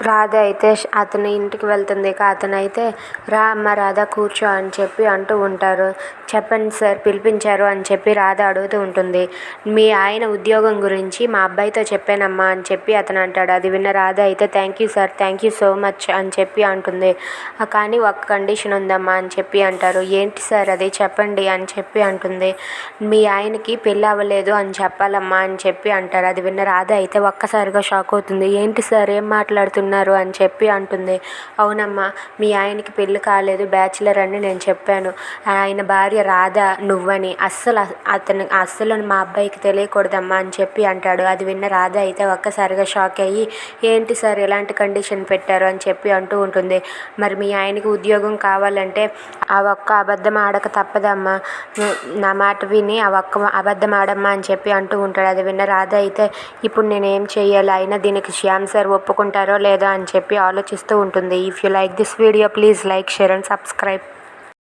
రాధ అయితే అతని ఇంటికి వెళ్తుంది. ఇక అతనైతే రా అమ్మ రాధ కూర్చో అని చెప్పి అంటూ ఉంటారు. చెప్పండి సార్ పిలిపించారు అని చెప్పి రాధ అడుగుతూ ఉంటుంది. మీ ఆయన ఉద్యోగం గురించి మా అబ్బాయితో చెప్పానమ్మా అని చెప్పి అతను అంటాడు. అది విన్న రాధ అయితే thank you sir, thank you so much అని చెప్పి అంటుంది. కానీ ఒక కండిషన్ ఉందమ్మా అని చెప్పి అంటారు. ఏంటి సార్ అది చెప్పండి అని చెప్పి అంటుంది. మీ ఆయనకి పెళ్ళి అవ్వలేదు అని చెప్పాలమ్మా అని చెప్పి అంటారు. అది విన్న రాధ అయితే ఒక్కసారిగా షాక్ అవుతుంది. ఏంటి సార్ ఏం మాట్లాడుతున్నారు అని చెప్పి అంటుంది. అవునమ్మా, మీ ఆయనకి పెళ్ళి కాలేదు, బ్యాచిలర్ అని నేను చెప్పాను. ఆయన భార్య రాధ నువ్వని అస్సలు మా అబ్బాయికి తెలియకూడదమ్మా అని చెప్పి అంటాడు. అది విన్న రాధ అయితే ఒక్కసారిగా షాక్ అయ్యి ఏంటి సార్ ఎలాంటి కండిషన్ పెట్టారు అని చెప్పి అంటూ ఉంటుంది. మరి మీ ఆయనకి ఉద్యోగం కావాలంటే ఆ ఒక్క అబద్ధం ఆడక తప్పదమ్మా, నా మాట విని ఆ ఒక్క అబద్ధం ఆడమ్మా అని చెప్పి అంటూ ఉంటాడు. అది విన్న రాధ అయితే ఇప్పుడు నేనేం చెయ్యాలి, అయినా దీనికి శ్యామ్ సార్ ఒప్పుకుంటారో లేదో అని చెప్పి ఆలోచిస్తూ ఉంటుంది. If you like this video please like, share and subscribe.